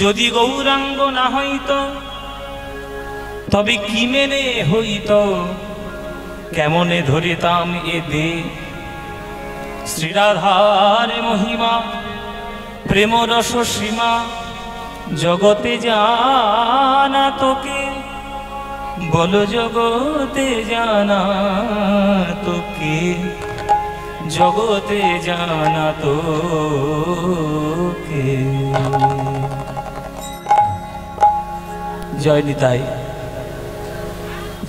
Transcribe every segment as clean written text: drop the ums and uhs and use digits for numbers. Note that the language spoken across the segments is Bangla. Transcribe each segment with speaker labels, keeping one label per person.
Speaker 1: যদি গৌরাঙ্গ না হইত তবে কি মেনে হইত, কেমনে ধরিতাম এ দে। শ্রীরাধার মহিমা প্রেম রস সীমা জগতে জানা তোকে, বলো জগতে জানা তোকে, জগতে জানা তোকে। জয় নিতাই।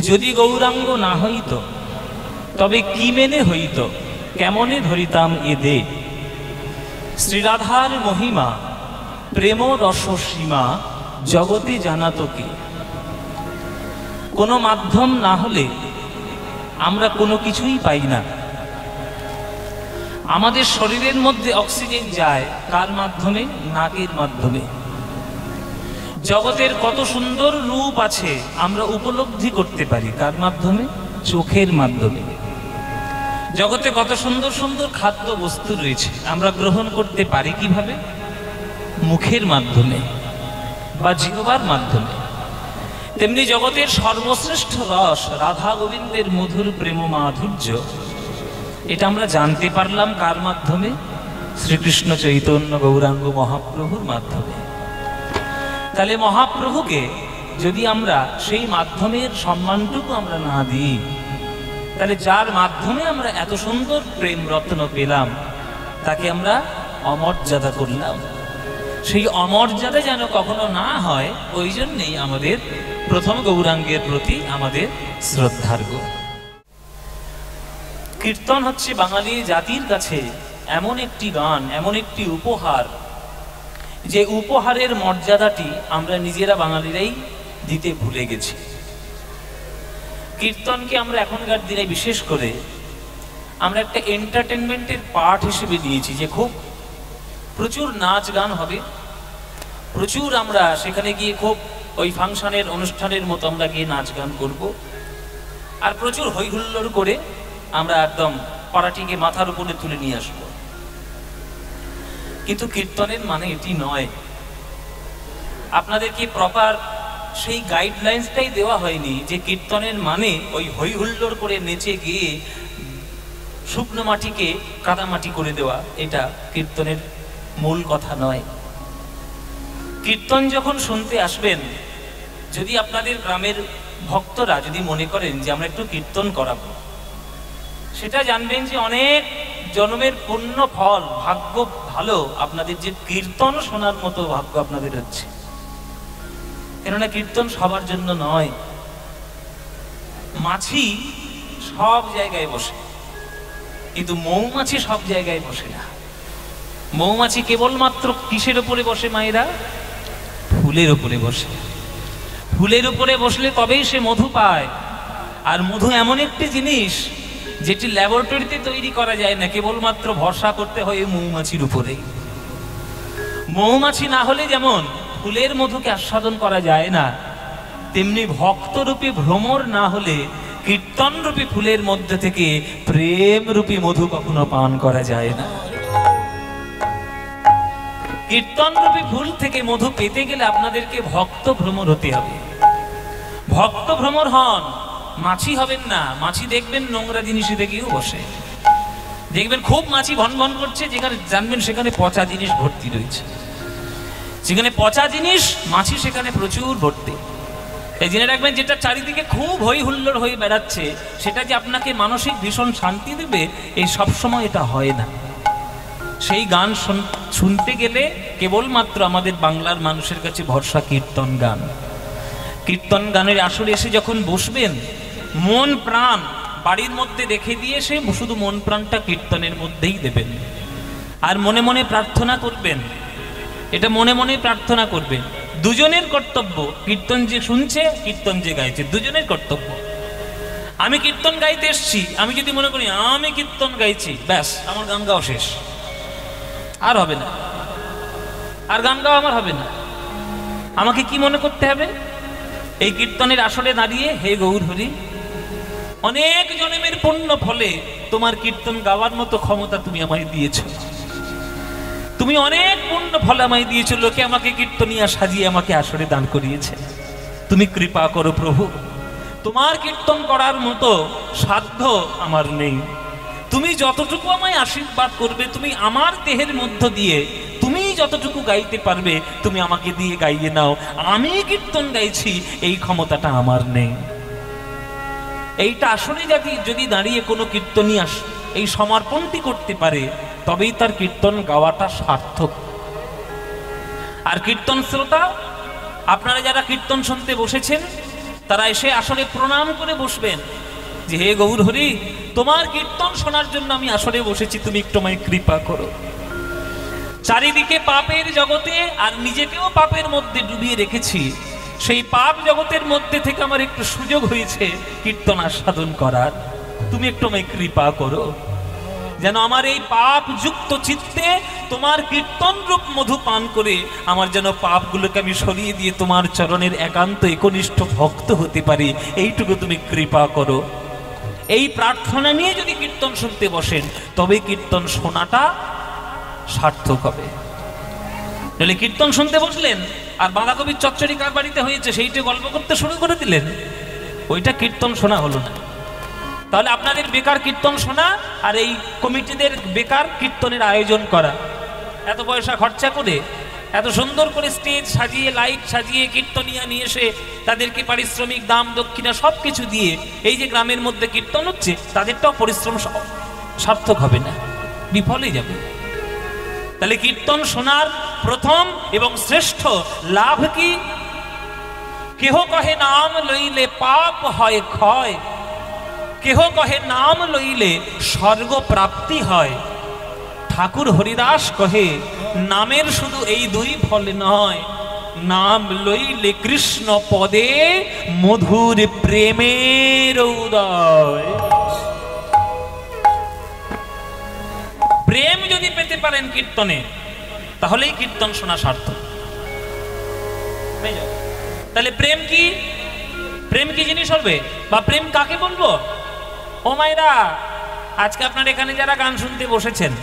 Speaker 1: যদি গৌরাঙ্গ না হইত তবে কি মেনে হইত, কেমনে ধরিতাম এ দে। শ্রীরাধার মহিমা প্রেম রস সীমা জগতে জানা তোকে। কোনো মাধ্যম না হলে আমরা কোনো কিছুই পাই না। আমাদের শরীরের মধ্যে অক্সিজেন যায় কার মাধ্যমে? নাকের মাধ্যমে। জগতের কত সুন্দর রূপ আছে আমরা উপলব্ধি করতে পারি কার মাধ্যমে? চোখের মাধ্যমে। জগতে কত সুন্দর সুন্দর খাদ্য বস্তু রয়েছে আমরা গ্রহণ করতে পারি কিভাবে? মুখের মাধ্যমে বা জিহ্বার মাধ্যমে। তেমনি জগতের সর্বশ্রেষ্ঠ রস রাধা গোবিন্দের মধুর প্রেম মাধুর্য, এটা আমরা জানতে পারলাম কার মাধ্যমে? শ্রীকৃষ্ণ চৈতন্য গৌরাঙ্গ মহাপ্রভুর মাধ্যমে। তাহলে মহাপ্রভুকে যদি আমরা সেই মাধ্যমের সম্মানটুকু আমরা না দিই, তাহলে যার মাধ্যমে আমরা এত সুন্দর প্রেম রত্ন পেলাম তাকে আমরা অমর্যাদা করলাম। সেই অমর্যাদা যেন কখনো না হয়, ওই জন্যেই আমাদের প্রথম গৌরাঙ্গের প্রতি আমাদের শ্রদ্ধার্ঘ। কীর্তন হচ্ছে বাঙালি জাতির কাছে এমন একটি গান, এমন একটি উপহার, যে উপহারের মর্যাদাটি আমরা নিজেরা বাঙালিরাই দিতে ভুলে গেছি। কীর্তনকে আমরা এখনকার দিনে বিশেষ করে আমরা একটা এন্টারটেনমেন্টের পার্ট হিসেবে নিয়েছি, যে খুব প্রচুর নাচ গান হবে, প্রচুর আমরা সেখানে গিয়ে খুব ওই ফাংশনের অনুষ্ঠানের মতো আমরা গিয়ে নাচ গান করব, আর প্রচুর হই হুল্লোড় করে আমরা একদম পাড়াটিকে মাথার উপরে তুলে নিয়ে আসব। কিন্তু কীর্তনের মানে এটি নয়। আপনাদেরকে প্রপার সেই গাইডলাইন্সটাই দেওয়া হয়নি যে কীর্তনের মানে ওই হই হুল্লোড় করে নেচে গিয়ে শুকনো মাটিকে কাদামাটি করে দেওয়া, এটা কীর্তনের মূল কথা নয়। কীর্তন যখন শুনতে আসবেন, যদি আপনাদের গ্রামের ভক্তরা যদি মনে করেন যে আমরা একটু কীর্তন করাবো, সেটা জানবেন যে অনেক জন্মের পুণ্য ফল, ভাগ্য ভালো আপনাদের যে কীর্তন শোনার মতো ভাগ্য আপনাদের হচ্ছে। কেননা কীর্তন সবার জন্য নয়। মাছি সব জায়গায় বসে, কিন্তু মৌমাছি সব জায়গায় বসে না। মৌমাছি কেবলমাত্র কিসের উপরে বসে মায়েরা? ফুলের উপরে বসে। ফুলের উপরে বসলে তবেই সে মধু পায়। আর মধু এমন একটি জিনিস যেটি ল্যাবরেটরিতে তৈরি করা যায় না, কেবলমাত্র ভরসা করতে হয় মৌমাছির উপরে। মৌমাছি না হলে যেমন ফুলের মধুকে আস্বাদন করা যায় না, তেমনি ভক্তরূপী ভ্রমর না হলে কীর্তনরূপী ফুলের মধ্যে থেকে প্রেমরূপী মধু কখনো পান করা যায় না। কীর্তনরূপী ফুল থেকে মধু পেতে গেলে আপনাদেরকে ভক্ত ভ্রমর হতে হবে। ভক্ত ভ্রমর হন, মাছি হবেন না। মাছি দেখবেন নোংরা জিনিসে গিয়েও বসে, দেখবেন খুব মাছি ভন ভন করছে, যেখানে জানবেন সেখানে পচা জিনিস ভর্তি রয়েছে। যেখানে পচা জিনিস, মাছি সেখানে প্রচুর ভর্তি। এই জেনে রাখবেন, যেটা চারিদিকে খুব হই হুল্লোড় হয়ে বেড়াচ্ছে, সেটা যে আপনাকে মানসিক ভীষণ শান্তি দেবে, এই সবসময় এটা হয় না। সেই গান শুনতে গেলে কেবলমাত্র আমাদের বাংলার মানুষের কাছে ভরসা কীর্তন গান। কীর্তন গানের আসরে এসে যখন বসবেন, মন প্রাণ বাড়ির মধ্যে রেখে দিয়ে সে শুধু মন প্রাণটা কীর্তনের মধ্যেই দেবেন। আর মনে মনে প্রার্থনা করবেন, এটা মনে মনে প্রার্থনা করবেন। দুজনের কর্তব্য, কীর্তন যে শুনছে, কীর্তন যে গাইছে, দুজনের কর্তব্য। আমি কীর্তন গাইতে এসছি, আমি যদি মনে করি আমি কীর্তন গাইছি, ব্যাস আমার গান গাওয়া শেষ, আর হবে না, আর গান গাওয়া আমার হবে না। আমাকে কি মনে করতে হবে? এই কীর্তনের আসরে দাঁড়িয়ে, হে গৌর হরি, অনেক জন্মের পুণ্য ফলে তোমার কীর্তন গাওয়ার মতো ক্ষমতা তুমি আমায় দিয়েছ। তুমি অনেক পুণ্য ফল আমায় দিয়েছ, লোকে আমাকে কীর্তনিয়া সাজিয়ে আমাকে আসরে দান করিয়েছে। তুমি কৃপা করো প্রভু, তোমার কীর্তন করার মতো সাধ্য আমার নেই। তুমি যতটুকু আমায় আশীর্বাদ করবে, তুমি আমার দেহের মধ্য দিয়ে তুমি যতটুকু গাইতে পারবে তুমি আমাকে দিয়ে গাইয়ে নাও। আমি কীর্তন গাইছি এই ক্ষমতাটা আমার নেই। এইটা আসলে যদি দাঁড়িয়ে কোনো কীর্তনিয়া এই সমর্পণটি করতে পারে, তবেই তার কীর্তন গাওয়াটা সার্থক। আর কীর্তন শ্রোতা, আপনারা যারা কীর্তন শুনতে বসেছেন, তারা এসে আসলে প্রণাম করে বসবেন যে হে গৌর হরি, তোমার কীর্তন শোনার জন্য আমি আসরে বসেছি, তুমি একটু আমায় কৃপা করো। চারিদিকে পাপের জগতে আর নিজেকেও পাপের মধ্যে ডুবিয়ে রেখেছি, সেই পাপ জগতের মধ্যে থেকে আমার একটু সুযোগ হয়েছে কীর্তন আস্বাদন করার, তুমি একটু আমায় কৃপা করো, যেন আমার এই পাপ যুক্ত চিত্তে তোমার কীর্তন রূপ মধু পান করে আমার যেন পাপগুলোকে আমি সরিয়ে দিয়ে তোমার চরণের একান্ত একনিষ্ঠ ভক্ত হতে পারি, এইটুকু তুমি কৃপা করো। এই প্রার্থনা নিয়ে যদি কীর্তন শুনতে বসেন, তবে কীর্তন শোনাটা সার্থক হবে। নইলে কীর্তন শুনতে বসলেন আর বাঁধাকপির চচ্চড়ি কার বাড়িতে হয়েছে সেইটা গল্প করতে শুরু করে দিলেন, ওইটা কীর্তন শোনা হলো না। তাহলে আপনাদের বেকার কীর্তন শোনা, আর এই কমিটিদের বেকার কীর্তনের আয়োজন করা, এত পয়সা খরচা করে এত সুন্দর করে স্টেজ সাজিয়ে লাইট সাজিয়ে কীর্তনিয়া নিয়ে এসে তাদেরকে পারিশ্রমিক দাম দক্ষিণা সব কিছু দিয়ে এই যে গ্রামের মধ্যে কীর্তন হচ্ছে, তাদেরটাও পরিশ্রম সার্থক হবে না, বিফলে যাবে। তাহলে কীর্তন শোনার প্রথম এবং শ্রেষ্ঠ লাভ কি? কেহ কহে নাম লইলে পাপ হয় ক্ষয়, কেহ কহে নাম লইলে স্বর্গ প্রাপ্তি হয়। ঠাকুর হরিদাস কহে নামের শুধু এই দুই ফল নয়, নাম লইলে কৃষ্ণ পদে মধুর প্রেমের উদয়। প্রেম যদি পেতে পারেন কীর্তনে, তাহলেই কীর্তন শোনা সার্থক। তাহলে প্রেম কি? প্রেম কি জিনিস হবে, বা প্রেম কাকে বলবো? ও মায়েরা, আজকে আপনার এখানে যারা গান শুনতে বসেছেন,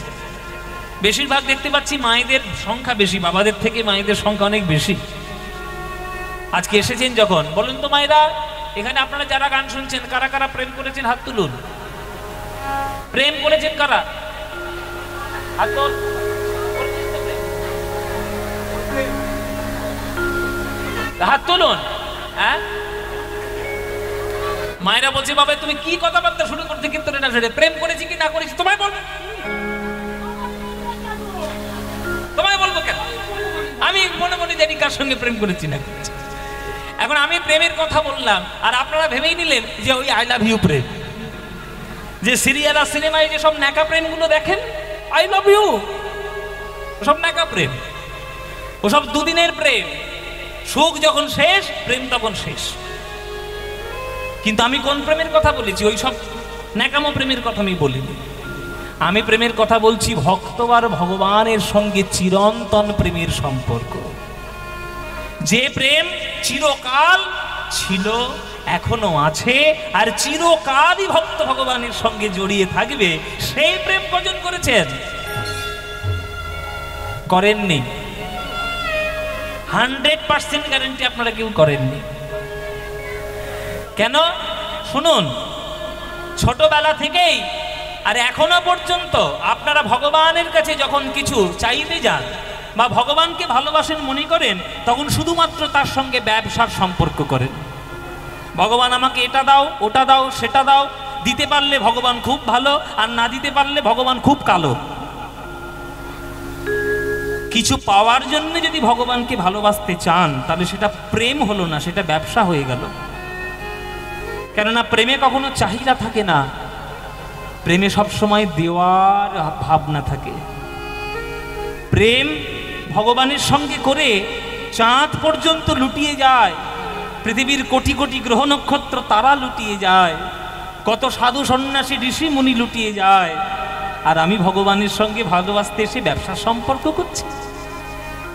Speaker 1: বেশিরভাগ দেখতে পাচ্ছি মায়েদের সংখ্যা বেশি, বাবাদের থেকে মায়েদের সংখ্যা অনেক বেশি। আজকে এসেছেন যখন, বলুন তো মায়েরা, এখানে আপনারা যারা গান শুনছেন, কারা কারা প্রেম করেছেন হাত তুলুন। প্রেম করেছেন কারা? হাত তুল। হাত তুলুন। হ্যাঁ, মায়েরা বলছে বাবা তুমি কি কথাবার্তা শুরু করতে, কিন্তু না সেটা প্রেম করেছি কি না করেছি তোমায় বলবো, তোমায় বলবো কেন? আমি মনে মনে জানি কার সঙ্গে প্রেম করেছি না করেছি। এখন আমি প্রেমের কথা বললাম আর আপনারা ভেবেই নিলেন যে ওই আই লাভ ইউ প্রেম, যে সিরিয়াল আর সিনেমায় যে সব ন্যাকা প্রেমগুলো দেখেন, আই লাভ ইউ, ওসব ন্যাকা প্রেম, ওসব দুদিনের প্রেম, সুখ যখন শেষ প্রেম তখন শেষ। কিন্তু আমি কোন প্রেমের কথা বলেছি? ওই সব ন্যাকামো প্রেমের কথা আমি বলিনি। আমি প্রেমের কথা বলছি ভক্ত আর ভগবানের সঙ্গে চিরন্তন প্রেমের সম্পর্ক, যে প্রেম চিরকাল ছিল, এখনো আছে, আর চিরকালই ভক্ত ভগবানের সঙ্গে জড়িয়ে থাকবে। সেই প্রেম কজন করেছেন? করেননি। 100% গ্যারান্টি আপনারা কেউ করেননি। কেন? শুনুন, ছোটবেলা থেকেই আর এখনো পর্যন্ত আপনারা ভগবানের কাছে যখন কিছু চাইতে যান বা ভগবানকে ভালোবাসেন মনে করেন, তখন শুধুমাত্র তার সঙ্গে ব্যবসার সম্পর্ক করেন। ভগবান আমাকে এটা দাও, ওটা দাও, সেটা দাও, দিতে পারলে ভগবান খুব ভালো, আর না দিতে পারলে ভগবান খুব কালো। কিছু পাওয়ার জন্য যদি ভগবানকে ভালোবাসতে চান, তাহলে সেটা প্রেম হলো না, সেটা ব্যবসা হয়ে গেল। কেননা প্রেমে কখনো চাহিদা থাকে না, প্রেমে সবসময় দেওয়ার ভাবনা থাকে। প্রেম ভগবানের সঙ্গে করে চাঁদ পর্যন্ত লুটিয়ে যায়, পৃথিবীর কোটি কোটি গ্রহ নক্ষত্র তারা লুটিয়ে যায়, কত সাধু সন্ন্যাসী ঋষি মুনি লুটিয়ে যায়, আর আমি ভগবানের সঙ্গে ভালোবাসতে এসে ব্যবসার সম্পর্ক করছি।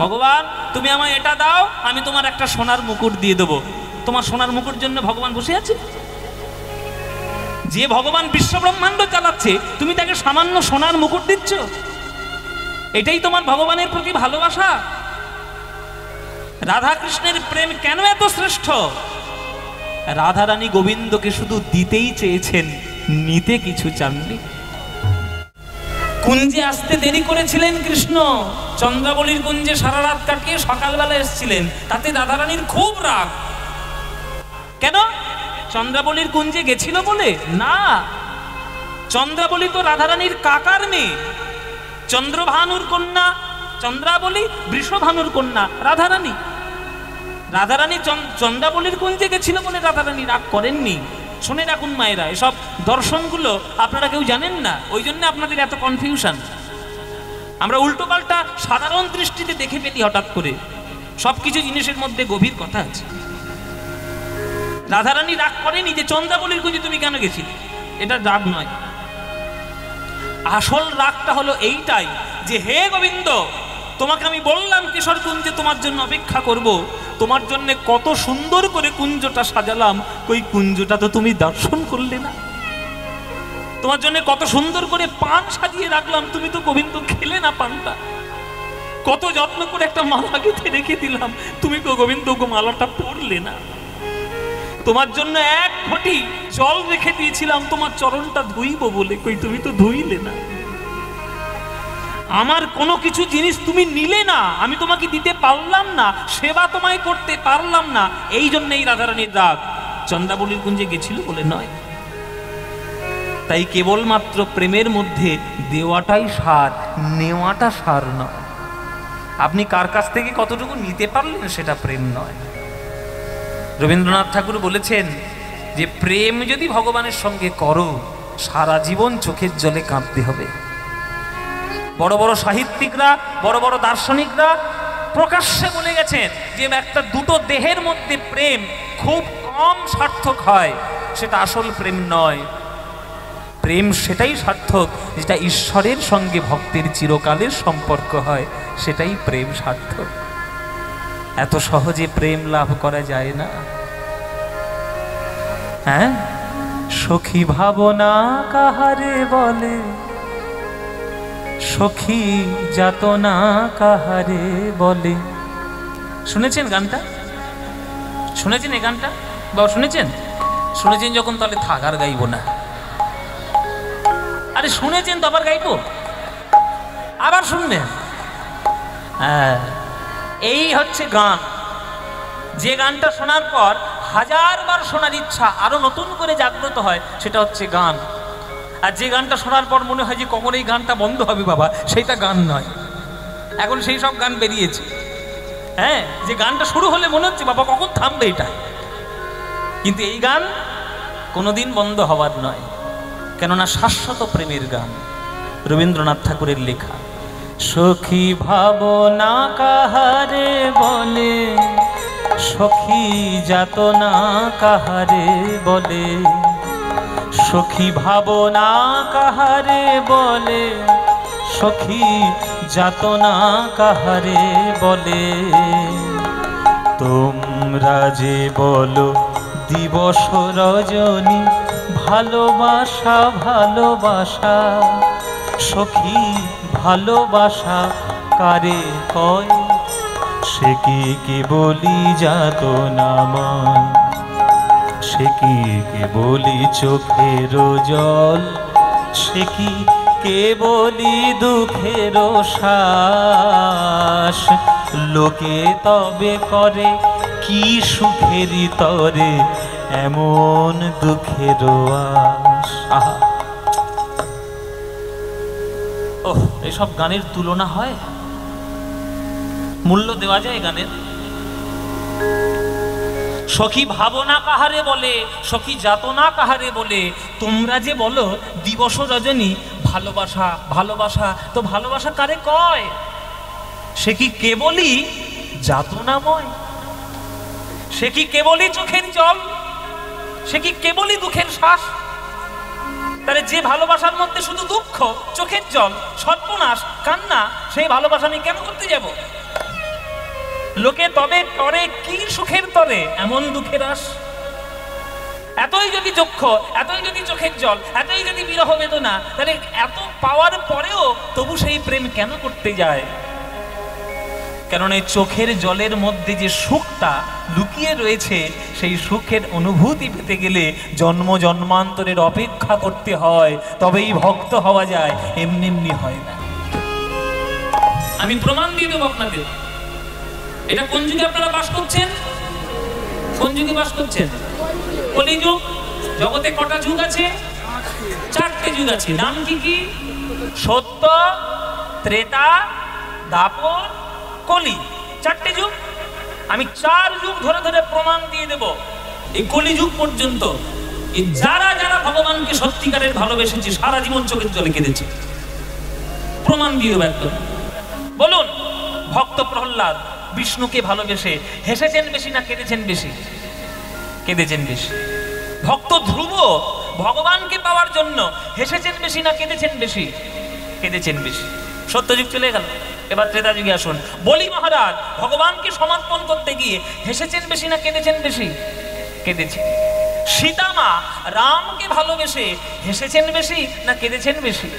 Speaker 1: ভগবান তুমি আমায় এটা দাও, আমি তোমার একটা সোনার মুকুট দিয়ে দেবো। তোমার সোনার মুকুট জন্য ভগবান বসে আছে? যে ভগবান বিশ্ব ব্রহ্মাণ্ড চালাচ্ছে, তুমি তাকে সামান্য সোনার মুকুট দিচ্ছ? এটাই তোমার ভগবানের প্রতি ভালোবাসা? রাধা কৃষ্ণের প্রেম কেন এত শ্রেষ্ঠ? রাধারানী গোবিন্দকে শুধু দিতেই চেয়েছেন, নিতে কিছু চাননি। কুঞ্জে আসতে দেরি করেছিলেন কৃষ্ণ, চন্দ্রাবলীর কুঞ্জে সারা রাত কাটিয়ে সকালবেলা এসেছিলেন, তাতে রাধারানীর খুব রাগ। কেন? চন্দ্রাবলীর কুঞ্জে গেছিল বলে? না, চন্দ্রাবলী তো রাধারানীর কাকার মেয়ে। চন্দ্রভানুর কন্যা চন্দ্রাবলী, বৃষভানুর কন্যা রাধারানী। রাধারানী চন্দ্রাবলীর কুঞ্জে গেছিল বলে রাধারানী রাগ করেননি। শুনে রাখুন মায়েরা, এসব দর্শনগুলো আপনারা কেউ জানেন না, ওই জন্য আপনাদের এত কনফিউশন। আমরা উল্টো পাল্টা সাধারণ দৃষ্টিতে দেখে ফেলি হঠাৎ করে, সবকিছু জিনিসের মধ্যে গভীর কথা আছে। রাধারানী রাগ করেনি যে চন্দ্রাবলীর কুঞ্জে তুমি কেন গেছিলে, এটা রাগ নয়। আসল রাগটা হলো এইটাই যে হে গোবিন্দ, তোমাকে আমি বললাম কিশোর কুঞ্জে তোমার জন্য অপেক্ষা করব, তোমার জন্য কত সুন্দর করে কুঞ্জটা সাজালাম, ওই কুঞ্জটা তো তুমি দর্শন করলে না। তোমার জন্য কত সুন্দর করে পান সাজিয়ে রাখলাম, তুমি তো গোবিন্দ খেলে না পানটা। কত যত্ন করে একটা মালা গেঁথে রেখে দিলাম, তুমি তো গোবিন্দ মালাটা পরলে না। তোমার জন্য এক ঘটি জল রেখে দিয়েছিলাম তোমার চরণটা ধুইব বলে, কই তুমি তো ধুইলে না। আমার কোনো কিছু জিনিস তুমি নিলে না, আমি তোমাকে দিতে পারলাম না, সেবা তোমায় করতে পারলাম না, এই জন্যই রাধারানীর রাগ। চন্দ্রাবলীর কুঞ্জে গেছিল বলে নয়। তাই কেবলমাত্র প্রেমের মধ্যে দেওয়াটাই সার, নেওয়াটা সার নয়। আপনি কার কাছ থেকে কতটুকু নিতে পারলেন সেটা প্রেম নয়। রবীন্দ্রনাথ ঠাকুর বলেছেন যে প্রেম যদি ভগবানের সঙ্গে করো, সারা জীবন চোখের জলে কাঁদতে হবে। বড় বড় সাহিত্যিকরা, বড় বড় দার্শনিকরা প্রকাশ্যে বলে গেছেন যে একটা দুটো দেহের মধ্যে প্রেম খুব কম সার্থক হয়, সেটা আসল প্রেম নয়। প্রেম সেটাই সার্থক যেটা ঈশ্বরের সঙ্গে ভক্তের চিরকালের সম্পর্ক হয়, সেটাই প্রেম সার্থক। এত সহজে প্রেম লাভ করা যায় না। হ্যাঁ, সখী ভাবনা কাহারে বলে, সখী যাতনা কাহারে বলে। শুনেছেন গানটা? শুনেছেন এই গানটা? বাবা শুনেছেন? শুনেছেন যখন তাহলে থাক, আর গাইব না। আরে শুনেছেন তো আবার গাইব? আবার শুনবেন? হ্যাঁ, এই হচ্ছে গান। যে গানটা শোনার পর হাজারবার শোনার ইচ্ছা আরো নতুন করে জাগ্রত হয়, সেটা হচ্ছে গান। আর যে গানটা শোনার পর মনে হয় যে কখন এই গানটা বন্ধ হবে বাবা, সেটা গান নয়। এখন সেই সব গান বেরিয়েছে। হ্যাঁ, যে গানটা শুরু হলে মনে হচ্ছে বাবা কখন থামবে এটা, কিন্তু এই গান কোনোদিন বন্ধ হওয়ার নয়, কেননা শাশ্বত প্রেমের গান। রবীন্দ্রনাথ ঠাকুরের লেখা। সখী ভাবনা কাহারে বলে, সখী যাতনা কাহারে বলে, সখী ভাবনা কাহারে বলে, সখী যাতনা কাহারে বলে। তোমরা যে বলো দিবস রজনী, ভালোবাসা ভালোবাসা, সখী ভালোবাসা কারে কয়, সে কি কেবলি যাতনাময়, সে কি কেবলি চোখের জল, সে কি কেবলি দুঃখের শ্বাস। লোকে তবে করে কি সুখেরই তরে, এমন দুঃখের আশ। আহা, ওহ, এসব গানের তুলনা হয়? মূল্য দেওয়া যায় গানের? সখী ভাবনা কাহারে বলে, সখী যাতনা কাহারে বলে। তোমরা যে বলো দিবস রজনী, ভালোবাসা ভালোবাসা, তো ভালোবাসা কারে কয়? সে কি কেবলই যাতনাময়, সে কি কেবলই চোখের জল, সে কি কেবলই দুঃখের শ্বাস। তাহলে যে ভালোবাসার মধ্যে শুধু দুঃখ, চোখের জল, সর্বনাশ, কান্না, সেই ভালোবাসা আমি কেন করতে যাব? লোকে তবে করে কি সুখের তরে, এমন দুঃখের আশ। এতই যদি চক্ষ, এতই যদি চোখের জল, এতই যদি বিরহ বেদনা, তাহলে এত পাওয়ার পরেও তবু সেই প্রেম কেন করতে যায়? কারণ এই চোখের জলের মধ্যে যে সুখটা লুকিয়ে রয়েছে, সেই সুখের অনুভূতি পেতে গেলে জন্ম জন্মান্তরের অপেক্ষা করতে হয়, তবেই ভক্ত হওয়া যায়, এমনি এমনি হয় না। আমি প্রমাণ দিয়ে দেবো আপনাদের। এটা কোন যুগে আপনারা বাস করছেন? কোন যুগে বাস করছেন? কলিযুগ। জগতে কটা যুগ আছে? 4টে যুগ আছে। নাম কি কি? সত্য, ত্রেতা, দ্বাপর, কলি। 4টে যুগ। আমি 4 যুগ ধরে ধরে প্রমাণ দিয়ে দেব। এই কলিযুগ পর্যন্ত যারা যারা ভগবানকে সত্যিকারের ভালোবেসেছে, সারা জীবন চোখের জলে কেঁদেছে, প্রমাণ দিয়ে দেব একদম। বলুন, ভক্ত প্রহ্লাদ বিষ্ণুকে ভালোবেসে হেসেছেন বেশি না কেঁদেছেন বেশি? কেঁদেছেন বেশি। ভক্ত ধ্রুব ভগবানকে পাওয়ার জন্য হেসেছেন বেশি না কেঁদেছেন বেশি? কেঁদেছেন বেশি। সত্যযুগ চলে গেল, এবার ত্রেতা যুগে আসুন। বলি মহারাজ ভগবানকে সমর্পণ করতে গিয়ে হেসেছেন বেশি না কেঁদেছেন বেশি? কেঁদেছেন। সীতামা রামকে ভালোবেসে হেসেছেন বেশি না কেঁদেছেন বেশি?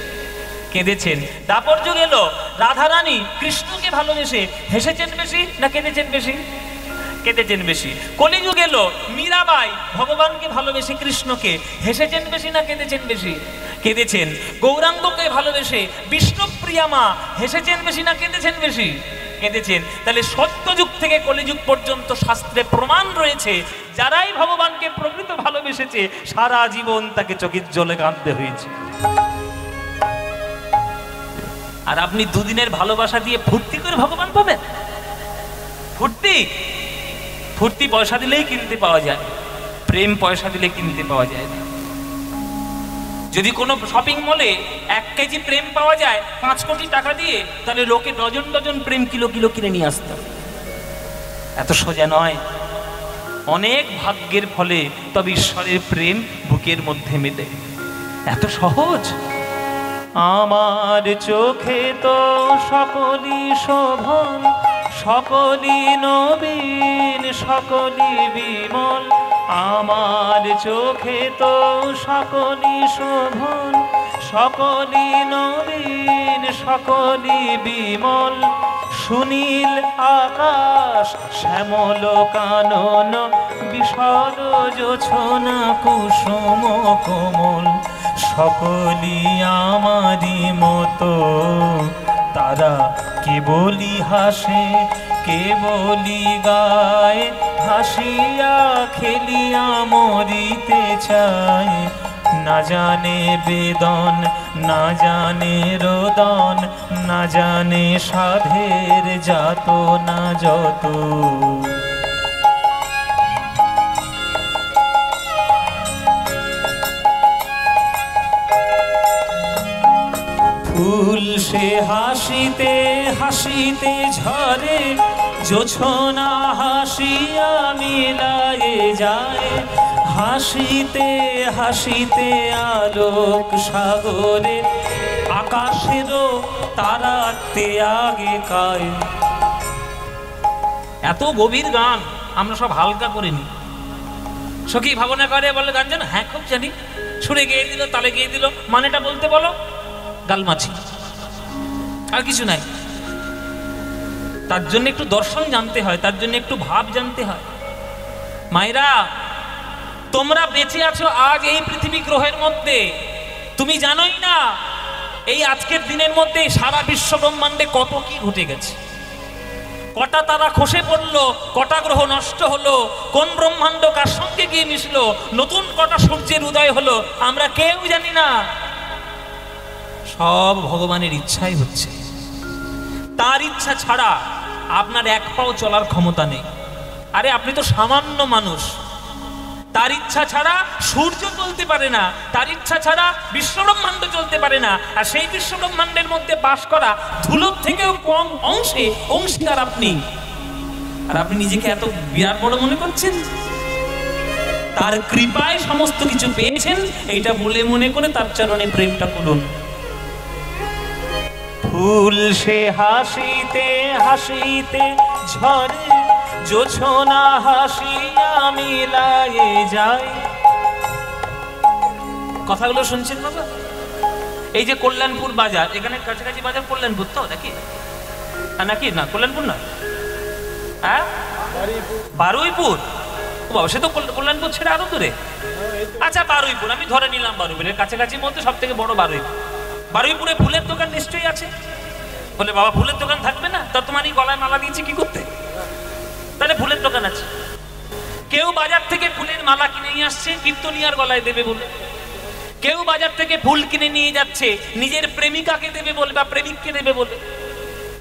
Speaker 1: কেঁদেছেন। দাপর যুগ এলো, রাধারানী কৃষ্ণকে ভালোবেসে হেসেছেন বেশি না কেঁদেছেন বেশি? কেঁদেছেন বেশি। কলিযুগ এলো, মীরাবাই ভগবানকে ভালোবেসে কৃষ্ণকে হেসেছেন বেশি না কেঁদেছেন বেশি? কেঁদেছেন। গৌরাঙ্গকে ভালোবেসে বিষ্ণুপ্রিয়া মা হেসেছেন বেশি না কেঁদেছেন বেশি? কেঁদেছেন। তাহলে সত্যযুগ থেকে কলিযুগ পর্যন্ত শাস্ত্রে প্রমাণ রয়েছে, যারাই ভগবানকে প্রকৃত ভালোবেসেছে সারা জীবন তাকে চোখের জলে কাঁদতে হয়েছে। আর আপনি দুদিনের ভালোবাসা দিয়ে ফুর্তি করে ভগবান পাবেন? ফুর্তি ফুর্তি পয়সা দিলেই কিনতে পাওয়া যায়, প্রেম পয়সা দিলে কিনতে পাওয়া যায় না। যদি কোনো শপিং মলে 1 কেজি প্রেম পাওয়া যায় 5 কোটি টাকা দিয়ে, তাহলে লোকে ডজন ডজন প্রেম কিলো কিলো কিনে নিয়ে আসতো। এত সোজা নয়, অনেক ভাগ্যের ফলে তবে ঈশ্বরের প্রেম বুকের মধ্যে মেলে। এত সহজ। আমার চোখে তো সকলই শোভন, সকলই নবীন, সকলই বিমল। আমার চোখে তো সকলই শোভন, সকলই নবীন, সকলই বিমল। সুনীল আকাশ, শ্যামল কানন, বিশদ জোছনা, কুসুম কোমল। সকলই আমারই মতো, তারা কেবলই হাসে, কেবলই গায়। হাসিয়া খেলিয়া মরিতে চায়, না জানে বেদন, না জানে রোদন, না জানে সাধের যাতনা যত। ফুল সে হাসিতে হাসিতে ঝরে, জোছনা হাসিয়া মিলায়ে যায়। হাসিতে হাসিতে আলোক সাগরে, আকাশেরও তারাতে আগে কায়। এত গভীর গান আমরা সব হালকা করে নি। সখী ভাবনা করে বলে গান জানো? হ্যাঁ খুব জানি। সুরে গেয়ে দিল, তালে গেয়ে দিল, মানেটা বলতে বলো, গালমাছি, আর কিছু নাই। তার জন্য একটু দর্শন জানতে হয়, তার জন্য একটু ভাব জানতে হয়। মায়েরা, তোমরা বেঁচে আছো আজ এই পৃথিবী গ্রহের মধ্যে, তুমি জানোই না এই আজকের দিনের মধ্যে সারা বিশ্ব ব্রহ্মাণ্ডে কত কি ঘটে গেছে। কটা তারা খসে পড়লো, কটা গ্রহ নষ্ট হলো, কোন ব্রহ্মাণ্ড কার সঙ্গে গিয়ে মিশলো, নতুন কটা সূর্যের উদয় হলো, আমরা কেউ জানি না। সব ভগবানের ইচ্ছাই হচ্ছে। তার ইচ্ছা ছাড়া আপনার এক পাও চলার ক্ষমতা নেই। আরে আপনি তো সামান্য মানুষ। তার ইচ্ছা ছাড়া সূর্য চলতে পারে না, তার ইচ্ছা ছাড়া বিশ্বব্রহ্মাণ্ড চলতে পারে না। আর সেই বিশ্বব্রহ্মাণ্ডের মধ্যে বাস করা ধুলোর থেকেও কম অংশে অংশীদার আপনি। আর আপনি নিজেকে এত বিরাট বড় মনে করছেন। তার কৃপায় সমস্ত কিছু পেয়েছেন, এইটা বলে মনে করে তার চরণে প্রেমটা করুন। ফুল সে হাসিতে হাসিতে ঝরে, জোছনা হাসিয়া মিলায়ে যায়। কথাগুলো শুনছেন বাবা? এই যে কল্যাণপুর বাজার, এখানে কাছাকাছি বাজার কল্যাণপুর তো নাকি? নাকি না কল্যাণপুর না, হ্যাঁ বারুইপুর। বাবা সে তো কল্যাণপুর ছেড়ে আরো দূরে। আচ্ছা বারুইপুর, আমি ধরে নিলাম বারুইপুরের কাছাকাছি মধ্যে সব থেকে বড় বারুইপুর। বারুইপুরে ফুলের দোকান নিশ্চয়ই আছে। বলে বাবা ফুলের দোকান থাকবে না? তা তোমার এই গলায় মালা দিয়েছে কি করতে? তাহলে ফুলের দোকান আছে। কেউ বাজার থেকে ফুলের মালা কিনে নিয়ে আসছে কীর্তনিয়ার গলায় দেবে বলে, কেউ বাজার থেকে ফুল কিনে নিয়ে যাচ্ছে নিজের প্রেমিকাকে দেবে বলে বা প্রেমিককে দেবে বলে,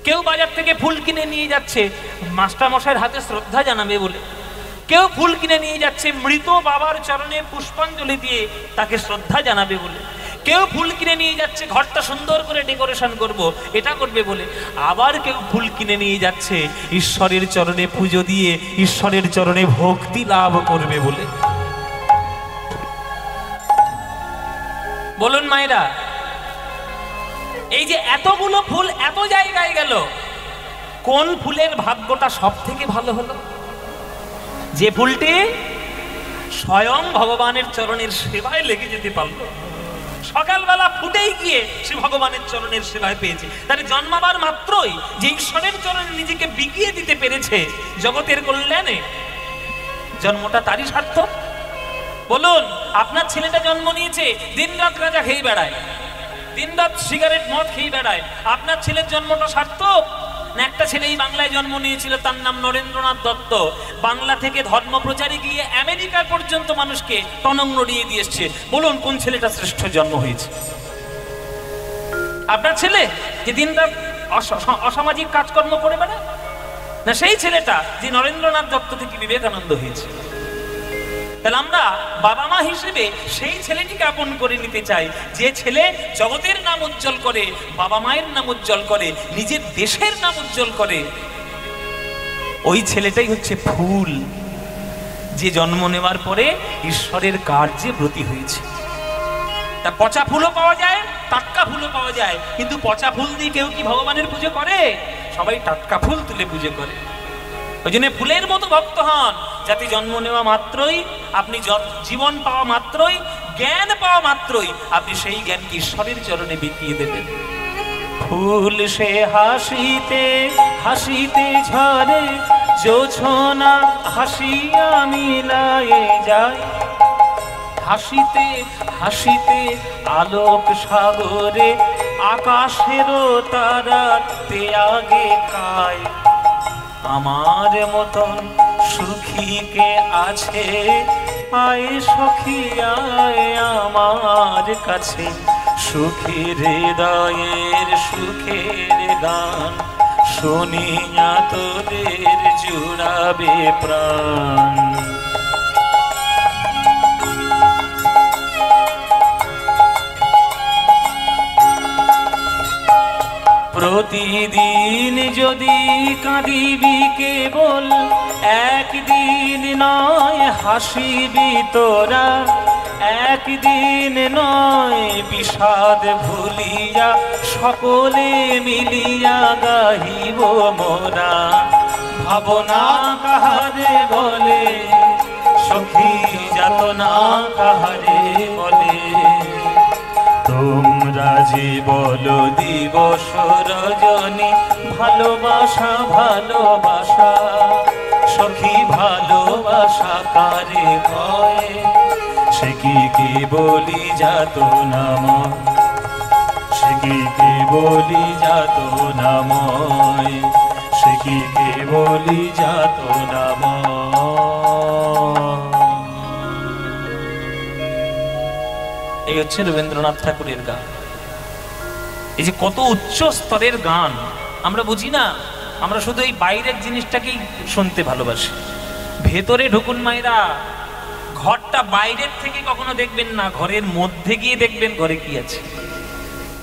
Speaker 1: কেউ বাজার থেকে ফুল কিনে নিয়ে যাচ্ছে মাস্টার মশাইয়ের হাতে শ্রদ্ধা জানাবে বলে, কেউ ফুল কিনে নিয়ে যাচ্ছে মৃত বাবার চরণে পুষ্পাঞ্জলি দিয়ে তাকে শ্রদ্ধা জানাবে বলে, কেউ ফুল কিনে নিয়ে যাচ্ছে ঘরটা সুন্দর করে ডেকোরেশন করব এটা করবে বলে, আবার কেউ ফুল কিনে নিয়ে যাচ্ছে ঈশ্বরের চরণে পুজো দিয়ে ঈশ্বরের চরণে ভক্তি লাভ করবে বলে। বলুন মায়েরা, এই যে এতগুলো ফুল এত জায়গায় গেল, কোন ফুলের ভাগ্যটা সব থেকে ভালো হলো? যে ফুলটি স্বয়ং ভগবানের চরণের সেবায় লেগে যেতে পারলো, সকালবেলা ফুটেই গিয়ে সে ভগবানের চরণের সেবায় পেয়েছে। তাহলে জন্মাবার মাত্রই যে ঈশ্বরের চরণে নিজেকে বিকিয়ে দিতে পেরেছে জগতের কল্যাণে, জন্মটা তারই সার্থক। বলুন, আপনার ছেলেটা জন্ম নিয়েছে দিন রাত গাঁজা খেয়ে বেড়ায়, দিন রাত সিগারেট মদ খেয়ে বেড়ায়, আপনার ছেলের জন্মটা সার্থক না? একটা ছেলেই বাংলায় জন্ম নিয়েছিল, তার নাম নরেন্দ্রনাথ দত্ত। বাংলা থেকে ধর্ম প্রচারে গিয়ে আমেরিকা পর্যন্ত মানুষকে টনক নড়িয়ে দিয়ে এসছে। বলুন কোন ছেলেটা শ্রেষ্ঠ জন্ম হয়েছে? আপনার ছেলে যে দিন রাত অসামাজিক কাজকর্ম করে বেড়ায়, না সেই ছেলেটা যে নরেন্দ্রনাথ দত্ত থেকে বিবেকানন্দ হয়েছে? তাহলে আমরা বাবা মা হিসেবে সেই ছেলেটিকে আপন করে নিতে চাই যে ছেলে জগতের নাম উজ্জ্বল করে, বাবা মায়ের নাম উজ্জ্বল করে, নিজের দেশের নাম উজ্জ্বল করে। ওই ছেলেটাই হচ্ছে ফুল, যে জন্ম নেওয়ার পরে ঈশ্বরের কার্যে ব্রতী হয়েছে। তা পচা ফুলও পাওয়া যায়, টাটকা ফুলও পাওয়া যায়, কিন্তু পচা ফুল দিয়ে কেউ কি ভগবানের পুজো করে? সবাই টাটকা ফুল তুলে পুজো করে। ওই জন্য ফুলের মতো ভক্ত হন, যাতে জন্ম নেওয়া মাত্রই আপনি, জীবন পাওয়া মাত্রই, জ্ঞান পাওয়া মাত্রই আপনি সেই জ্ঞানকে ঈশ্বরের চরণে বিকিয়ে দেবেন। ফুল সে হাসিতে হাসিতে ঝরে, জোছনা হাসিয়া মিলায়ে যায়, হাসিতে হাসিতে আলোক সাগরে আকাশেরও তারাতে আগে কায়। আমার মতন সুখী কে আছে, আয় সখী আয় আমার কাছে, সুখের হৃদয়ের সুখের গান শুনিয়া তোদের জুড়াবে প্রাণ। প্রতিদিন যদি কাঁদিবি কেবল, একদিন নয় হাসিবি তোরা, একদিন নয় বিষাদ ভুলিয়া সকলে মিলিয়া গাহিব মোরা। ভাবনা কাহারে বলে সখী, যাতনা কাহারে বলে, তোমরা যে বলো দিবস রজনী, ভালোবাসা ভালোবাসা সখী, ভালোবাসা কারে কয়? সে কি বলি যাত নাময়, সে কি বলি যাত নাময়, সে কি বলি যাত নাময়। এই হচ্ছে রবীন্দ্রনাথ ঠাকুরের গান। এই যে কত উচ্চ স্তরের গান, আমরা বুঝি না, আমরা শুধু এই বাইরের জিনিসটাকেই শুনতে ভালোবাসি। ভেতরে ঢুকুন মায়েরা, ঘরটা বাইরের থেকে কখনো দেখবেন না, ঘরের মধ্যে গিয়ে দেখবেন ঘরে কি আছে।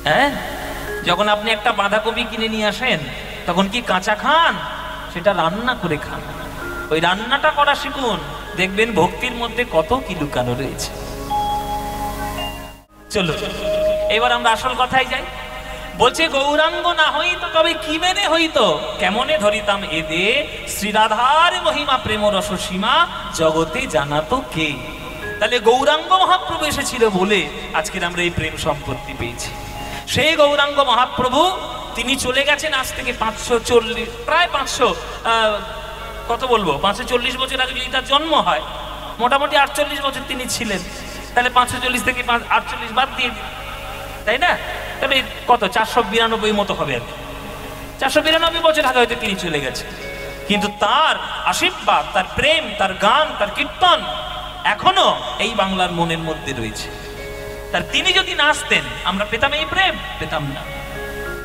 Speaker 1: হ্যাঁ, যখন আপনি একটা বাঁধাকপি কিনে নিয়ে আসেন, তখন কি কাঁচা খান? সেটা রান্না করে খান। ওই রান্নাটা করা শিখুন, দেখবেন ভক্তির মধ্যে কত কি লুকানো রয়েছে। চলো এবার আমরা আসল কথায় যাই। বলছে গৌরাঙ্গ না হইতো তবে কি মেনে হইতো, কেমনে ধরিতাম এদে, শ্রীরাধার মহিমা প্রেম রস সীমা জগতে জানাতো কে। তাহলে গৌরাঙ্গ মহাপ্রভু এসেছিল বলে আজকের আমরা এই প্রেম সম্পত্তি পেয়েছি। সেই গৌরাঙ্গ মহাপ্রভু তিনি চলে গেছেন আজ থেকে 540 প্রায় 500 কত বলবো 540 বছর আগে যদি তার জন্ম হয়, মোটামুটি 48 বছর তিনি ছিলেন। তাহলে 540 থেকে 48 বাদ দিয়ে দিন, তাই না? তবে কত 492 মতো হবে আর কি। 492 বছর আগে হয়তো তিনি চলে গেছেন, কিন্তু তার আশীর্বাদ, তার প্রেম, তার গান, তার কীর্তন এখনো এই বাংলার মনের মধ্যে রয়েছে। তার তিনি যদি না আসতেন আমরা পেতাম এই প্রেম? পেতাম না।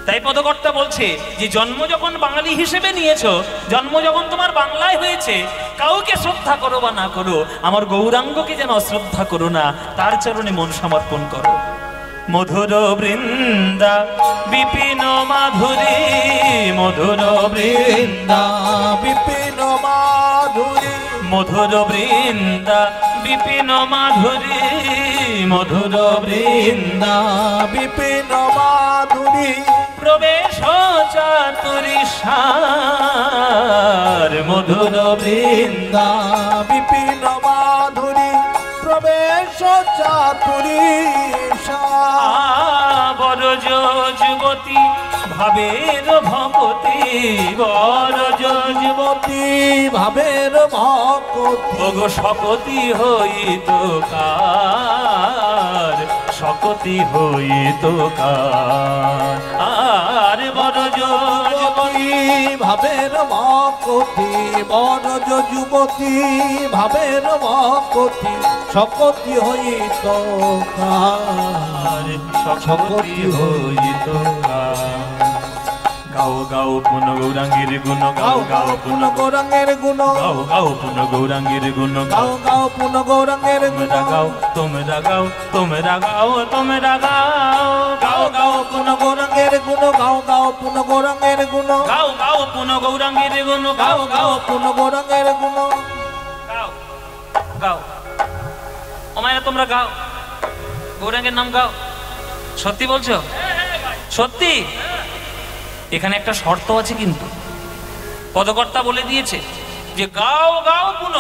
Speaker 1: তাই পদকর্তা বলছে যে জন্ম যখন বাঙালি হিসেবে নিয়েছো, জন্ম যখন তোমার বাংলায় হয়েছে, কাউকে শ্রদ্ধা করো বা না করো, আমার গৌরাঙ্গকে যেন অশ্রদ্ধা করো না, তার চরণে মন সমর্পণ করো। মধুর বৃন্দা বিপিন মাধুরী, মধুর বৃন্দা
Speaker 2: বিপিন মাধুরী,
Speaker 1: মধুর বৃন্দা বিপিন মাধুরী, মধুর বৃন্দা
Speaker 2: বিপিন মাধুরী,
Speaker 1: প্রবেশ চাতুরী সার, মধুর বৃন্দা
Speaker 2: বিপিন মাধুরী, প্রবেশ চাতুরী
Speaker 1: বরজ যুবতী ভাবের ভকতি, বরজ
Speaker 2: যুবতী ভাবের ভকতি,
Speaker 1: ওগো শকতি হইত কার, শকতি হইত কার। আর বরজ
Speaker 2: যুবতী ভাবের ভকতি, বরজ যুবতী ভাবের ভকতি, শকতি হইত কার,
Speaker 1: শকতি হইত কার। গাও গাও পুন গৌরাঙ্গের গুণ, গাও গাও পুন
Speaker 2: গৌরাঙ্গের গুণ,
Speaker 1: গাও গাও পুন গৌরাঙ্গের গুণ,
Speaker 2: গাও গাও পুন গৌরাঙ্গের গুণ,
Speaker 1: তোমরা গাও তোমরা গাও তোমরা গাও তোমরা গাও, গাও গাও
Speaker 2: পুন গৌরাঙ্গের গুণ, গাও গাও পুন গৌরাঙ্গের গুণ,
Speaker 1: গাও গাও পুন গৌরাঙ্গের গুণ, গাও
Speaker 2: গাও গাও পুন গৌরাঙ্গের গুণ,
Speaker 1: গাও গাও। ও মায়েরা তোমরা গাও, গৌরাঙ্গের নাম গাও। সত্যি বলছো? সত্যি? এখানে একটা শর্ত আছে কিন্তু, পদকর্তা বলে দিয়েছে যে গাও গাও পুন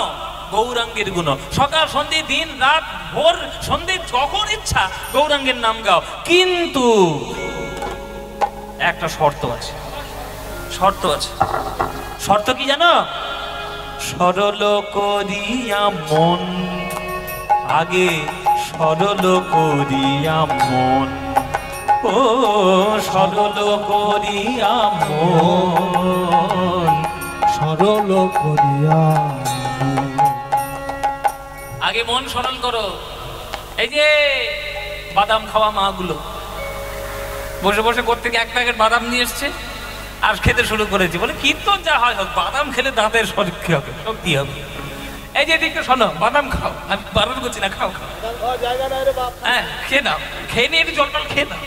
Speaker 1: গৌরাঙ্গের গুণ, সকাল সন্ধে দিন রাত ভোর সন্ধে যখন ইচ্ছা গৌরাঙ্গের নাম গাও, কিন্তু একটা শর্ত আছে। শর্ত আছে। শর্ত কি জানো? সরল করিয়া মন, আগে সরল করিয়া মন, ও সরল করিয়া মন,
Speaker 2: সরল করিয়া
Speaker 1: আগে মন সরল করো। এই যে বাদাম খাওয়া মাগুলো বসে বসে করতে গিয়ে এক প্যাকেট বাদাম নিয়ে এসছে আর খেতে শুরু করেছে, বলে কীর্তন যা হয় হোক, বাদাম খেলে দাঁতের শক্তি হবে, শক্তি হবে। এই যে এদিকে শোনো, বাদাম খাও, আমি বারণ করছি না, খাও খাও, হ্যাঁ খেয়ে নাও, খেয়ে নিয়ে একটু জল টল খেয়ে নাও।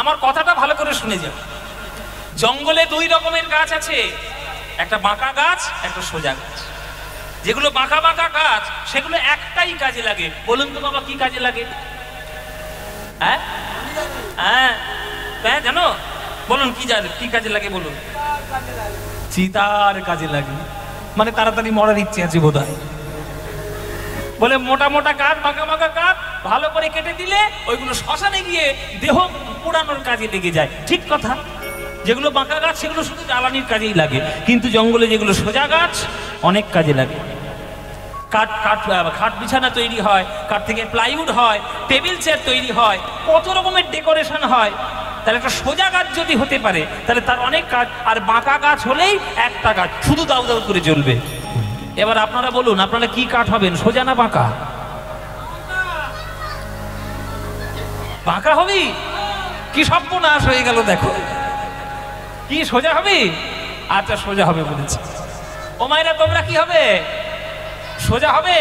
Speaker 1: আমার কথাটা ভালো করে শুনে যাও। জঙ্গলে দুই রকমের গাছ আছে, একটা বাঁকা গাছ, একটা সোজা গাছ। যেগুলো বাঁকা বাঁকা গাছ সেগুলো একটাই কাজে লাগে। বলুন তো বাবা, কি কাজে লাগে? হ্যাঁ হ্যাঁ হ্যাঁ জানো? বলুন কি কাজে লাগে বলুন? চিতার কাজে লাগে। মানে তাড়াতাড়ি মরার ইচ্ছে আছে বোধ হয়। বলে মোটা মোটা কাঠ, বাঁকা বাঁকা কাঠ ভালো করে কেটে দিলে ওইগুলো শ্মশানে গিয়ে দেহ পোড়ানোর কাজে লেগে যায়। ঠিক কথা। যেগুলো বাঁকা গাছ সেগুলো শুধু জ্বালানির কাজেই লাগে, কিন্তু জঙ্গলে যেগুলো সোজা গাছ অনেক কাজে লাগে। খাট বিছানা তৈরি হয়, কাঠ থেকে প্লাইউড হয়, টেবিল চেয়ার তৈরি হয়, কত রকমের ডেকোরেশন হয়। তাহলে একটা সোজা গাছ যদি হতে পারে তাহলে তার অনেক কাজ, আর বাঁকা গাছ হলেই একটা গাছ শুধু দাউ দাউ করে জ্বলবে। এবার আপনারা বলুন, আপনারা কি কাঠ হবেন, সোজা না বাঁকা? বাঁকা হবি? কি সর্বনাশ হয়ে গেল দেখো। কি সোজা হবে? আচ্ছা সোজা হবে বলেছে। ও মায়েরা তোমরা কি হবে? সোজা হবে।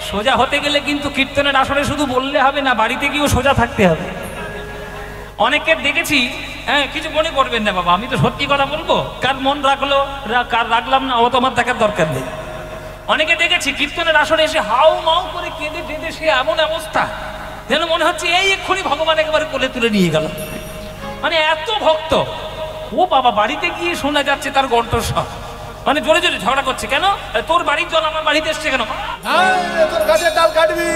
Speaker 1: সোজা হতে গেলে কিন্তু কীর্তনের আসরে শুধু বললে হবে না, বাড়িতে গিয়েও সোজা থাকতে হবে। অনেকে দেখেছি, হ্যাঁ কিছু মনে করবেন না বাবা, আমি তো সত্যি কথা বলবো, কার মন রাখলো কার রাখলাম না ও তোমার দেখার দরকার নেই। অনেকে দেখেছি কীর্তনের আসরে এসে হাউ মাউ করে কেঁদে কেঁদে সে এমন অবস্থা যেন মনে হচ্ছে এই এক্ষুনি ভগবান একেবারে কোলে তুলে নিয়ে গেল। মানে এত ভক্ত। ও বাবা, বাড়িতে গিয়ে শোনা যাচ্ছে তার কণ্ঠস্বর। মানে জোরে জোরে ঝগড়া করছে কেন? তোর বাড়ির জল আমার বাড়িতে এসছে কেন?
Speaker 2: তোর গাছের ডাল কাটবি,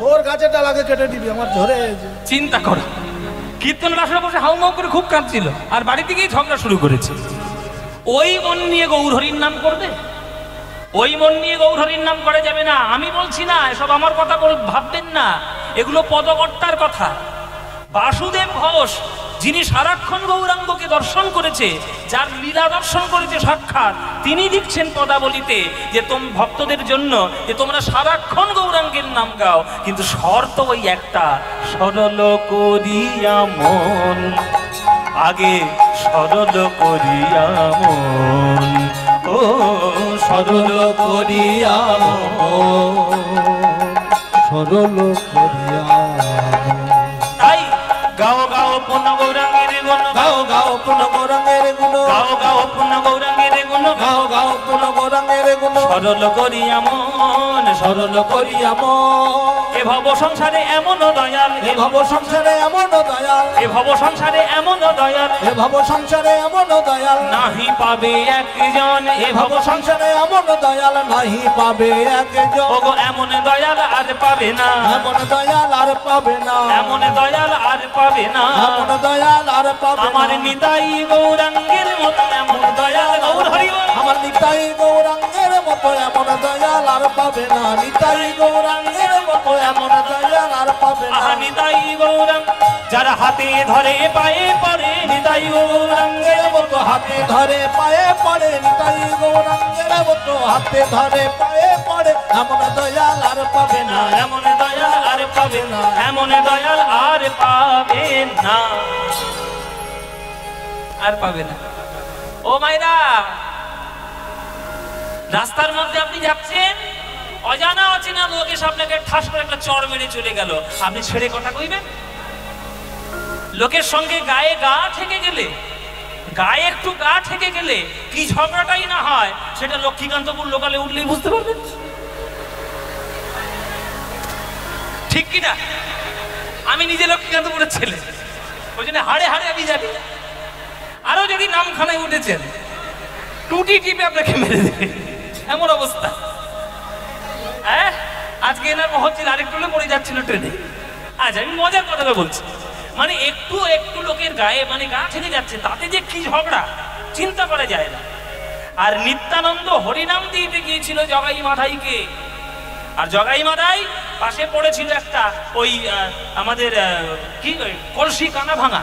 Speaker 2: তোর গাছের ডাল আগে কেটে দিবি, আমার ধরে
Speaker 1: চিন্তা করো, কীর্তনের আসরে বসে হাউমাউ করে খুব কাঁদছিল, আর বাড়িতে গিয়ে ঝগড়া শুরু করেছে। ওই মন নিয়ে গৌরহরির নাম করবে? ওই মন নিয়ে গৌরহরির নাম করা যাবে না। আমি বলছি না, এসব আমার কথা ভাববেন না, এগুলো পদকর্তার কথা। বাসুদেব ঘোষ যিনি সারাক্ষণ গৌরাঙ্গকে দর্শন করেছে, যার লীলা দর্শন করেছে সাক্ষাৎ, তিনি লিখছেন পদাবলিতে যে ভক্তদের জন্য যে তোমরা সারাক্ষণ গৌরাঙ্গের নাম গাও, কিন্তু শর্ত ওই একটা, সরল করিয়া মন, আগে সরল করিয়া মন, ও সরল করিয়া মন,
Speaker 2: সরল করিয়া।
Speaker 1: তাই গাও গাও পুণ্য গৌরাঙ্গের গুণ,
Speaker 2: গাও গাও পুণ্য গৌরাঙ্গের গুণ,
Speaker 1: গাও গাও পুণ্য গৌরাঙ্গের গুণ,
Speaker 2: গাও গাও পুণ্য গৌরাঙ্গের গুণ,
Speaker 1: সরল করিয়া মন,
Speaker 2: সরল করিয়া মন।
Speaker 1: এ ভব সংসারে এমন দয়াল,
Speaker 2: এ ভব সংসারে এমন দয়াল,
Speaker 1: এ ভব সংসারে এমন দয়াল,
Speaker 2: এ ভব সংসারে এমন দয়াল,
Speaker 1: নাহি পাবে একজন, এ ভব সংসারে
Speaker 2: সংসারে এমন দয়াল নাহি পাবে একজন।
Speaker 1: ওগো এমন দয়াল আর পাবে না,
Speaker 2: এমন দয়াল আর পাবে না,
Speaker 1: এমন দয়াল আর পাবে না,
Speaker 2: এমন দয়াল আর পাবে না।
Speaker 1: আমার নিতাই গৌরাঙ্গের মতো এমন দয়াল গৌর হরি বল।
Speaker 2: আমার নিতাই গৌরাঙ্গের মতো এমন দয়াল আর পাবে না, নিতাই গৌরাঙ্গের মতো এমন দয়াল আর পাবে না।
Speaker 1: আহা নিতাই গৌরাঙ্গ, যারা হাতে ধরে পায়ে পড়ে, নিতাই গৌরাঙ্গের মতো
Speaker 2: হাতে ধরে পায়ে পড়ে, নিতাই গৌরাঙ্গের মতো হাতে ধরে পায়ে পড়ে, এমন দয়াল আর পাবে না,
Speaker 1: এমন দয়াল আর পাবে না, এমন দয়াল আর পাবে না, আর পাবে না। ও মাইরা, রাস্তার মধ্যে আপনি যাচ্ছেন, অজানা অচেনা লোক এসে আপনাকে ঠাস করে একটা চড় মেরে চলে গেল, আপনি ছেড়ে কথা কইবেন? লোকের সঙ্গে গায়ে গা ঠেকে গেলে, গায়ে একটু গা ঠেকে গেলে কি ঝগড়াটাই না হয়, সেটা লক্ষ্মীকান্তপুর লোকালে উঠলেই বুঝতে পারবেন, ঠিক কিনা? আমি নিজে লক্ষ্মীকান্তপুরের ছেলে, ওই জন্য হাড়ে হাড়ে আমি জানি। আরো যদি নামখানায় উঠেছেন, টুটি টিপে আপনাকে মেরে দেবে, এমন অবস্থা। হ্যাঁ, আজকে এনার মহচ্ছিল আরেকটু পড়ে যাচ্ছিল ট্রেনে। আজ আমি মজার কথাটা বলছি, মানে একটু একটু লোকের গায়ে মানে গা ঠেকে যাচ্ছে, তাতে যে কি ঝগড়া চিন্তা করা যায় না। আর নিত্যানন্দ হরিনাম দিতে গিয়েছিল জগাই মাধাইকে, আর জগাই মাধাই পাশে পড়েছিল একটা ওই আমাদের কি কলসি কানা ভাঙা,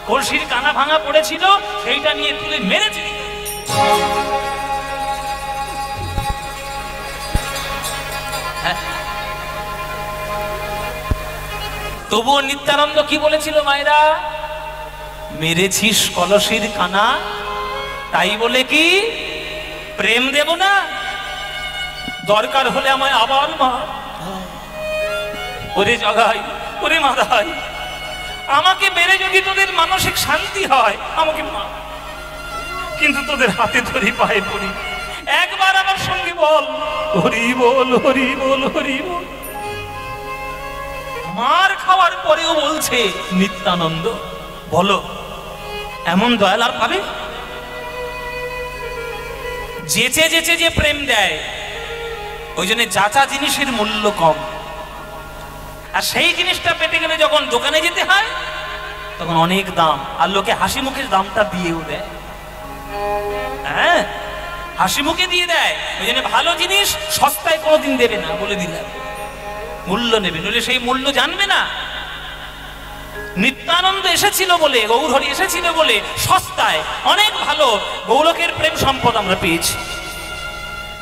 Speaker 1: কলসির কানা ভাঙা পড়েছিল, সেইটা নিয়ে তুলে মেরেছে। তবুও নিত্যানন্দ কি বলেছিল মায়েরা? মেরেছিস কলসির কানা, তাই বলে কি প্রেম দেব না? দরকার হলে আমায় আবার মা। ওরে জগাই, ওরে মাধাই, আমাকে মেরে যদি তোদের মানসিক শান্তি হয় আমাকে মা, কিন্তু তোদের হাতে ধরি পায়ে পড়ি, একবার আমার সঙ্গে বল হরি বল, হরি বল, হরি বল। মার খাওয়ার পরেও বলছে নিত্যানন্দ, বলো এমন দয়াল আর পাবে? যেচে যেচে যে প্রেম দেয়, ওই জন্য যাচা জিনিসের মূল্য কম, আর সেই জিনিসটা পেতে গেলে যখন দোকানে যেতে হয় তখন অনেক দাম, আর লোকে হাসি মুখের দামটা দিয়েও দেয়। হ্যাঁ, হাসি মুখে দিয়ে দেয়, ওই জন্য ভালো জিনিস সস্তায় কোনোদিন দেবে না, বলে দিলাম, মূল্য নেবে, নইলে সেই মূল্য জানবে না। নিত্যানন্দ এসেছিল বলে, গৌরহরি এসেছিল বলে সস্তায় অনেক ভালো গৌরকের প্রেম সম্পদ আমরা পেয়েছি।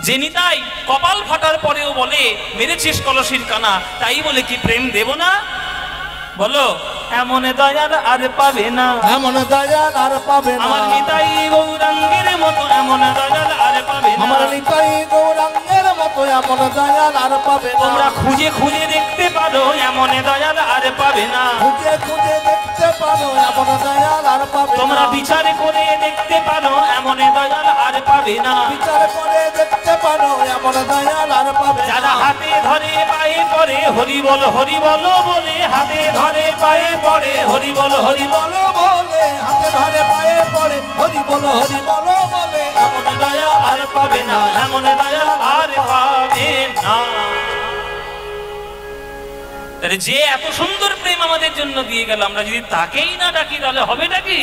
Speaker 1: যে নিতাই কপাল ফাটার পরেও বলে মেরেছিস কলসির কানা, তাই বলে কি প্রেম দেব না? বলো এমন দয়াল আর পাবে না,
Speaker 2: এমন দয়াল আর পাবে না।
Speaker 1: আমার নিতাই গৌরাঙ্গের মতো এমন দয়াল আর পাবে না,
Speaker 2: আমার নিতাই গৌরাঙ্গের মতো এমন দয়াল আর পাবে না।
Speaker 1: তোমরা খুঁজে খুঁজে দেখতে পারো এমন দয়াল আর পাবে না,
Speaker 2: খুঁজে খুঁজে দেখতে পারো এমন দয়াল আর পাবে না।
Speaker 1: তোমরা বিচার করে দেখতে পারো এমন দয়াল আর পাবে না,
Speaker 2: বিচার করে দেখতে পারো এমন দয়াল আর পাবে না।
Speaker 1: যারা হাতে ধরে পায়ে পড়ে হরি বল, হরি বল বলে, হাতে ধরে পায়ে পড়ে হরি বল, হরি বল
Speaker 2: বলো বলে বলে, হাতে ধরে পায়ে পড়ে, হরি বলো বলে,
Speaker 1: এমন দয়া আর পাবে না, এমন দয়া আর পাবে না। তাহলে যে এত সুন্দর প্রেম আমাদের জন্য দিয়ে গেল, আমরা যদি তাকেই না ডাকি তাহলে হবেটা কি?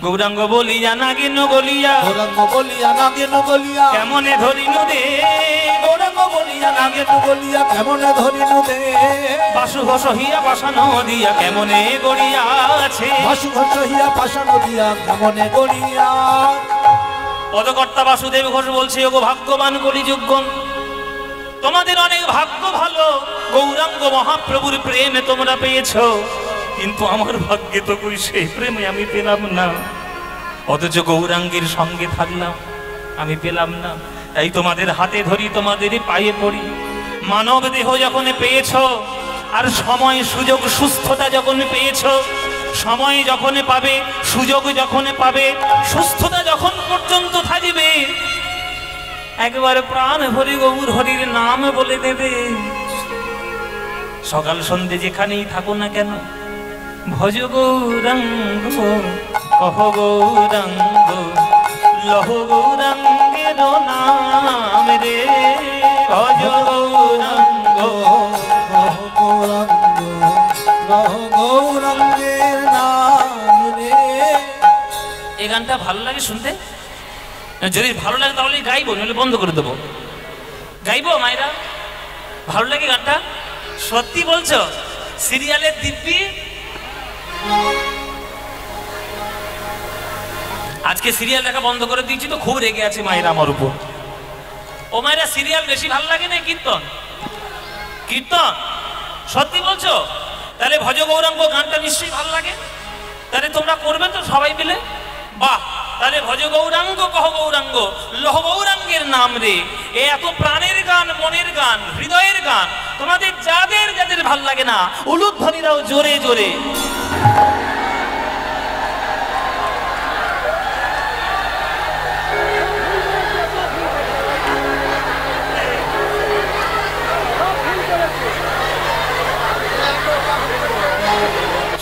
Speaker 1: গৌরাঙ্গ বলিয়া নাগিন গলিয়া,
Speaker 2: গৌরাঙ্গ বলিয়া নাগিন গলিয়া,
Speaker 1: কেমনে ধরিনু রে,
Speaker 2: গৌরাঙ্গ বলিয়া নাগিন গলিয়া, কেমনে ধরিনু রে,
Speaker 1: বাসু ঘষহিয়া পাশানো দিয়া কেমনে গড়িয়া আছে,
Speaker 2: বাসু ঘষহিয়া পাশানো দিয়া কেমনে গড়িয়া।
Speaker 1: পদকর্তা বাসুদেব ঘোষ বলছে, ওগো ভাগ্যবান কলিযুগগণ, তোমাদের অনেক ভাগ্য ভালো, গৌরাঙ্গ মহাপ্রভুর প্রেমে তোমরা পেয়েছো, কিন্তু আমার ভাগ্যে তো কই সেই প্রেমে আমি পেলাম না। অথচ গৌরাঙ্গের সঙ্গে থাকলাম, আমি পেলাম না। তাই তোমাদের হাতে ধরি, তোমাদের পায়ে পড়ি। মানব দেহ যখন পেয়েছো, আর সময় সুযোগ সুস্থতা যখন পেয়েছো, সময় যখন পাবে, সুযোগ যখন পাবে, সুস্থতা যখন পর্যন্ত থাকবে, একবারে প্রাণ ভরি গৌর হরির নাম বলে দেবে। সকাল সন্ধে যেখানেই থাকো না কেন, ভজ গৌরাঙ্গ, কহ গৌরাঙ্গ, লহ গৌরাঙ্গের নাম রে, ভজ গৌরাঙ্গ,
Speaker 2: কহ গৌরাঙ্গ, লহ গৌরাঙ্গের নাম রে।
Speaker 1: এই গানটা ভালো লাগে শুনতে? যদি ভালো লাগে তাহলে গাইবো, নইলে বন্ধ করে দেবো। গাইবো মায়েরা? ভালো লাগে গানটা? সত্যি বলছো? সিরিয়ালের দিব্যি আজকে সিরিয়াল দেখা বন্ধ করে দিয়েছি তো খুব রেগে আছে মায়েরা আমার উপর। ও মায়েরা, সিরিয়াল বেশি ভালো লাগে না কীর্তন? কীর্তন সত্যি বলছো? তাহলে ভজ গৌরাঙ্গ গানটা নিশ্চয়ই ভালো লাগে। তাহলে তোমরা করবে তো সবাই মিলে? বাহ! তাহলে ভজ গৌরাঙ্গ, কহ গৌরাঙ্গ, লহ গৌরাঙ্গের নাম রে। এ এত প্রাণের গান, মনের গান, হৃদয়ের গান, তোমাদের যাদের যাদের ভাল লাগে না, উলুধ্বনিরাও জোরে জোরে।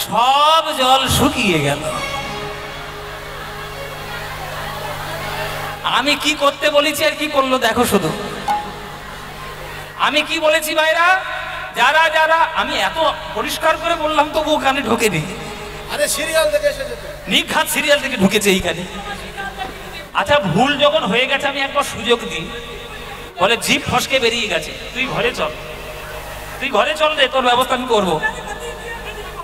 Speaker 1: সব জল শুকিয়ে গেল। আমি কি করতে বলেছি আর কি করলো দেখো শুধু। আমি কি বলেছি ভাইরা? যারা যারা, আমি এত পরিষ্কার করে বললাম তবু কানে ঢোকেনি।
Speaker 2: আরে সিরিয়াল দেখে এসেছে তো।
Speaker 1: নিঘাত সিরিয়াল থেকে ঢুকেছে এই কানে। আচ্ছা, ভুল যখন হয়ে গেছে আমি একবার সুযোগ দিই। বলে জিভ ফসকে বেরিয়ে গেছে, তুই ঘরে চল, তুই ঘরে চল রে, তোর ব্যবস্থা আমি করবো।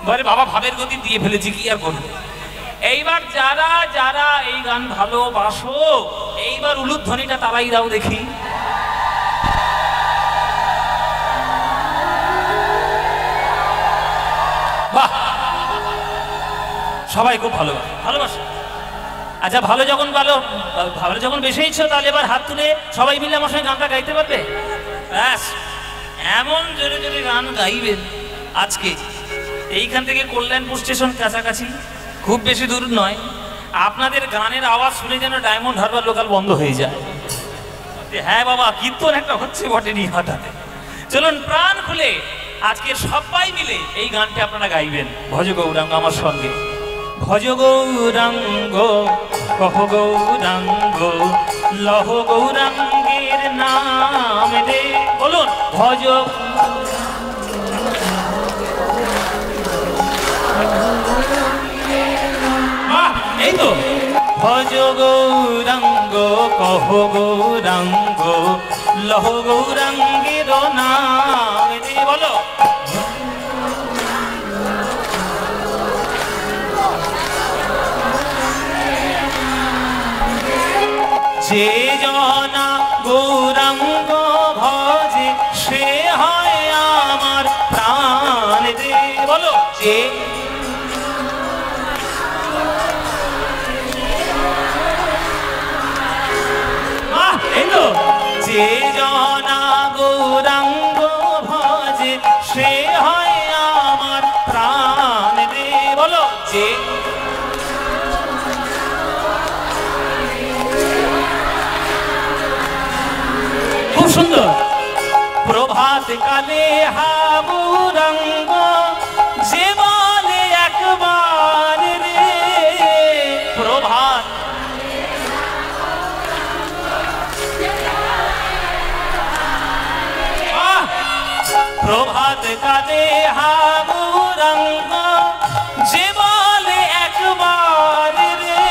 Speaker 1: বলে বাবা ভাবের গতি দিয়ে ফেলেছি, কি আর করবো। এইবার যারা যারা এই গান ভালোবাসো, এইবার উলুধ্বনিটা তারাই দাও দেখি। বাহ, সবাই খুব ভালোবাসে। আচ্ছা, ভালো যখন বেসেইছো, তাহলে এবার হাত তুলে সবাই মিলে আমার সঙ্গে গানটা গাইতে পারবে? ব্যাস, এমন জোরে জোরে গান গাইবেন আজকে। এইখান থেকে কল্যাণপুর স্টেশন কাছাকাছি, খুব বেশি দূর নয়। আপনাদের গানের আওয়াজ শুনে যেন ডায়মন্ড হারবার লোকাল বন্ধ হয়ে যায়। হ্যাঁ বাবা, কীর্তন একটা হচ্ছে বটেনি হঠাৎ। চলুন প্রাণ খুলে আজকে সবাই মিলে এই গানটা আপনারা গাইবেন। ভজ গৌরাঙ্গ আমার সঙ্গে। ভজ গৌরাঙ্গ, কহ গৌরাঙ্গ, লহ গৌরাঙ্গের নাম রে। বলুন, ভজ। এই তো, ভজ গৌরাঙ্গ, কহ গৌরাঙ্গ, লহ গৌরাঙ্গের নাম রে। বলো, যে জনা গৌরাঙ্গ ভজে, সে হয় আমার প্রাণ রে। বলো, যে যে জনা গৌরাঙ্গ ভজে, সে হয় আমার প্রাণ রে। বলো, যে খুব সুন্দর। প্রভাত কালে হাবুরাঙ্গ, যে বলে একবার রে। রাত কাঁদে হা গৌরাঙ্গ, যে বলে একবার রে।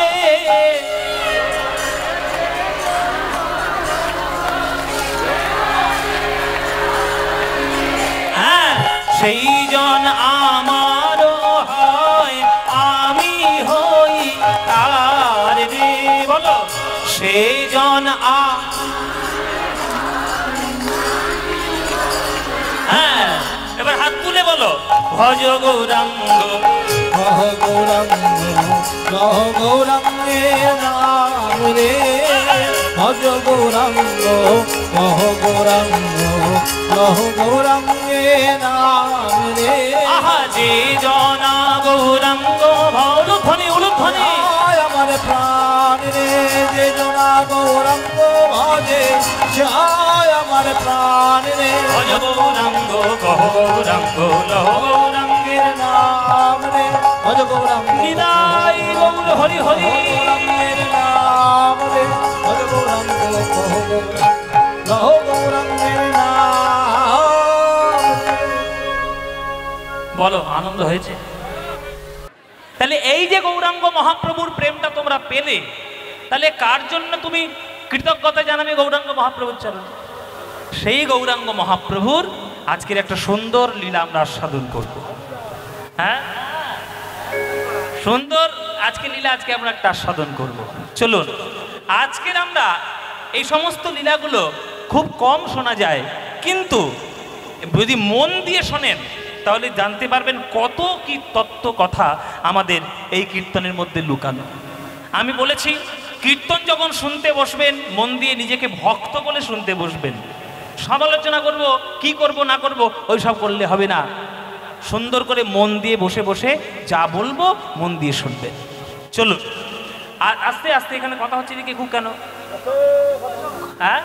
Speaker 1: হ্যাঁ, সেই জন আমারও হয়, আমি হই তার রে। বলো, সেই জন হ্যাঁ, এবার হাত তুলে বলো, ভজ গৌরাঙ্গ,
Speaker 2: কহ গৌরাঙ্গ, কহ গৌরাঙ্গের নাম রে। ভজ গৌরাঙ্গ, কহ গৌরাঙ্গ, কহ গৌরাঙ্গের নাম রে।
Speaker 1: আহা, যে জনা গৌরাঙ্গ, উলুধ্বনি উলুধ্বনি,
Speaker 2: আমার প্রাণ রে, যে জনা গৌরাঙ্গ ভজে, জয় আমার প্রাণ রে।
Speaker 1: ভজ গৌরাঙ্গ, কহ গৌরাঙ্গ, লহ গৌরাঙ্গের
Speaker 2: নাম রে, ভজ গৌরাঙ্গ,
Speaker 1: নিতাই গৌর হরি হরি।
Speaker 2: গৌরাঙ্গের নাম রে, ভজ গৌরাঙ্গ, কহ গৌরাঙ্গ, লহ গৌরাঙ্গের নাম রে।
Speaker 1: বলো, আনন্দ হয়েছে? তাহলে এই যে গৌরাঙ্গ মহাপ্রভুর প্রেমটা তোমরা পেলে, তাহলে কার জন্য তুমি কৃতজ্ঞতা জানাবে? গৌরাঙ্গ মহাপ্রভুর চরণে। সেই গৌরাঙ্গ মহাপ্রভুর আজকের একটা সুন্দর লীলা আমরা আস্বাদন করব। হ্যাঁ, সুন্দর আজকে লীলা, আজকে আমরা একটা আস্বাদন করব। চলুন, আজকের আমরা এই সমস্ত লীলাগুলো খুব কম শোনা যায়, কিন্তু যদি মন দিয়ে শোনেন তাহলে জানতে পারবেন কত কি তত্ত্ব কথা আমাদের এই কীর্তনের মধ্যে লুকানো। আমি বলেছি, কীর্তন যখন শুনতে বসবেন, মন দিয়ে নিজেকে ভক্ত বলে শুনতে বসবেন। সমালোচনা করব, কি করব না করব, ওই সব করলে হবে না। সুন্দর করে মন দিয়ে বসে বসে যা বলবো মন দিয়ে শুনবেন। চলুন, আর আস্তে আস্তে এখানে কথা হচ্ছে নাকি খুব, কেন? হ্যাঁ,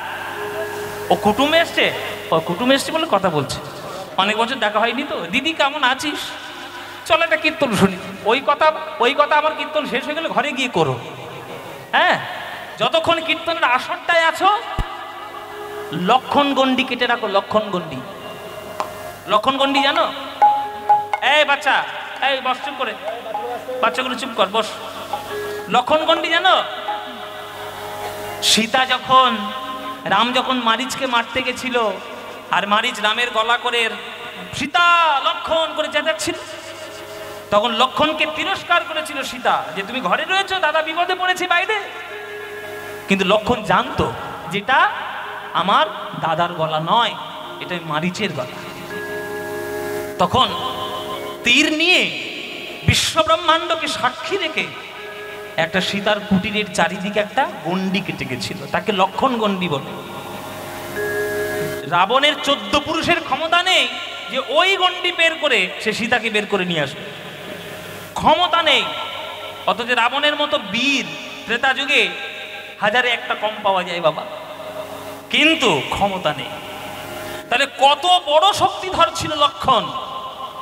Speaker 1: ও কুটুমে এসছে, ও কুটুমে এসছে বলে কথা বলছে। অনেক বছর দেখা হয়নি তো। দিদি কেমন আছিস? চলো একটা কীর্তন শুনি। ওই কথা আমার কীর্তন শেষ হয়ে গেলে ঘরে গিয়ে করো। হ্যাঁ, যতক্ষণ কীর্তনের আসরটায় আছো, লক্ষণ গণ্ডি কেটে রাখো। লক্ষণ গণ্ডি, লক্ষণ গণ্ডি জানো? এই বাচ্চা, এই বস, চুপ করে, বাচ্চাগুলো চুপ কর, বস। লক্ষণ গণ্ডি জানো? সীতা যখন, রাম যখন মারিচকে মারতে গেছিল, আর মারিচ রামের গলা করে সীতা লক্ষণ করে চেঁচাচ্ছিল, তখন লক্ষণকে তিরস্কার করেছিল সীতা, যে তুমি ঘরে রয়েছো, দাদা বিপদে পড়েছে বাইরে। কিন্তু লক্ষণ জানতো যেটা আমার দাদার গলা নয়, এটা মারিচের গলা। তখন তীর নিয়ে বিশ্বব্রহ্মাণ্ডকে সাক্ষী রেখে একটা সীতার কুটিরের চারিদিকে একটা গণ্ডি কেটে গেছিল, তাকে লক্ষণ গণ্ডি বলে। রাবণের 14 পুরুষের ক্ষমতা নেই যে ওই গণ্ডি বের করে সে সীতাকে বের করে নিয়ে আসবে, ক্ষমতা নেই। অথচ রাবণের মতো বীর ত্রেতা যুগে হাজারে একটা কম পাওয়া যায় বাবা, কিন্তু ক্ষমতা নেই। তাহলে কত বড় শক্তিধর ছিল লক্ষণ,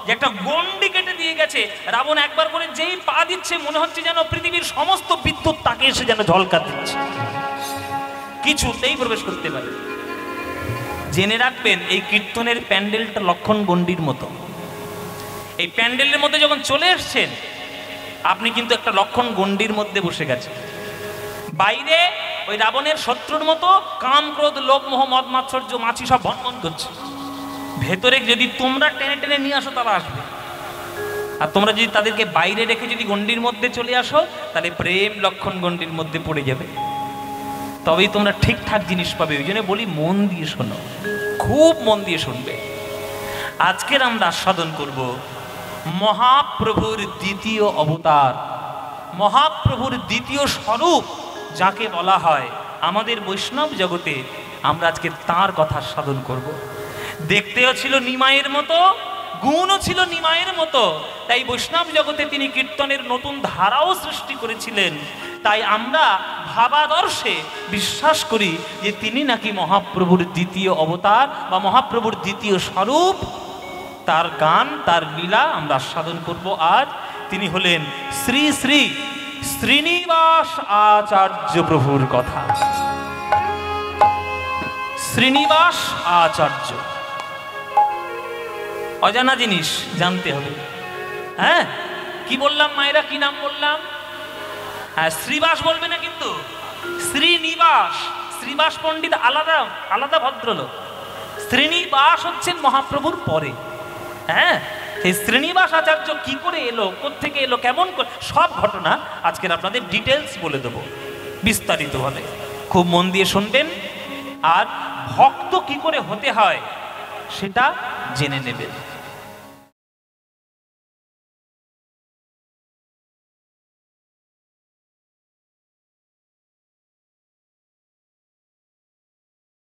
Speaker 1: যে একটা গণ্ডি কেটে দিয়ে গেছে। রাবণ একবার করে যেই পা দিচ্ছে, মনে হচ্ছে যেন পৃথিবীর সমস্ত বিদ্যুৎ তাকে এসে যেন ঝলকা দিচ্ছে, কিছুতেই প্রবেশ করতে পারে। জেনে রাখবেন, এই কীর্তনের প্যান্ডেলটা লক্ষণ গণ্ডির মতো। এই প্যান্ডেলের মধ্যে যখন চলে এসছেন, আপনি কিন্তু একটা লক্ষণ গণ্ডির মধ্যে বসে গেছেন। বাইরে ওই রাবণের শত্রুর মতো কাম, ক্রোধ, লোভ, মোহ, মদ, মাৎসর্য, মাছি সব ভনভন করছে। ভেতরে যদি তোমরা টেনে টেনে নিয়ে আসো, তারা আসবে। আর তোমরা যদি তাদেরকে বাইরে রেখে যদি গণ্ডির মধ্যে চলে আসো, তাহলে প্রেম লক্ষণ গণ্ডির মধ্যে পড়ে যাবে, তবেই তোমরা ঠিকঠাক জিনিস পাবে। ওই জন্য বলি, মন দিয়ে শোনো, খুব মন দিয়ে শুনবে। আজকের আমরা আস্বাদন করব মহাপ্রভুর দ্বিতীয় অবতার, মহাপ্রভুর দ্বিতীয় স্বরূপ, যাকে বলা হয় আমাদের বৈষ্ণব জগতে। আমরা আজকে তার কথা আস্বাদন করব। দেখতেও ছিল নিমাইয়ের মতো, গুণও ছিল নিমাইয়ের মতো, তাই বৈষ্ণব জগতে তিনি কীর্তনের নতুন ধারাও সৃষ্টি করেছিলেন। তাই আমরা ভাবাদর্শে বিশ্বাস করি যে তিনি নাকি মহাপ্রভুর দ্বিতীয় অবতার বা মহাপ্রভুর দ্বিতীয় স্বরূপ। তার গান, তার লীলা আমরা আস্বাদন করব আজ। তিনি হলেন শ্রী শ্রী শ্রীনিবাস আচার্য প্রভুর কথা। শ্রীনিবাস আচার্য অজানা জিনিস জানতে হবে। হ্যাঁ, কি বললাম মায়েরা, কি নাম বললাম? হ্যাঁ, শ্রীবাস বলবে না কিন্তু, শ্রীনিবাস। শ্রীবাস পণ্ডিত আলাদা আলাদা ভদ্রলোক, শ্রীনিবাস হচ্ছেন মহাপ্রভুর পরে। হ্যাঁ, সেই শ্রীনিবাস আচার্য কি করে এলো, কোত্থেকে এলো, কেমন করে, সব ঘটনা আজকের আপনাদের ডিটেলস বলে দেবো বিস্তারিতভাবে। খুব মন দিয়ে শুনবেন আর ভক্ত কি করে হতে হয় সেটা জেনে নেবেন।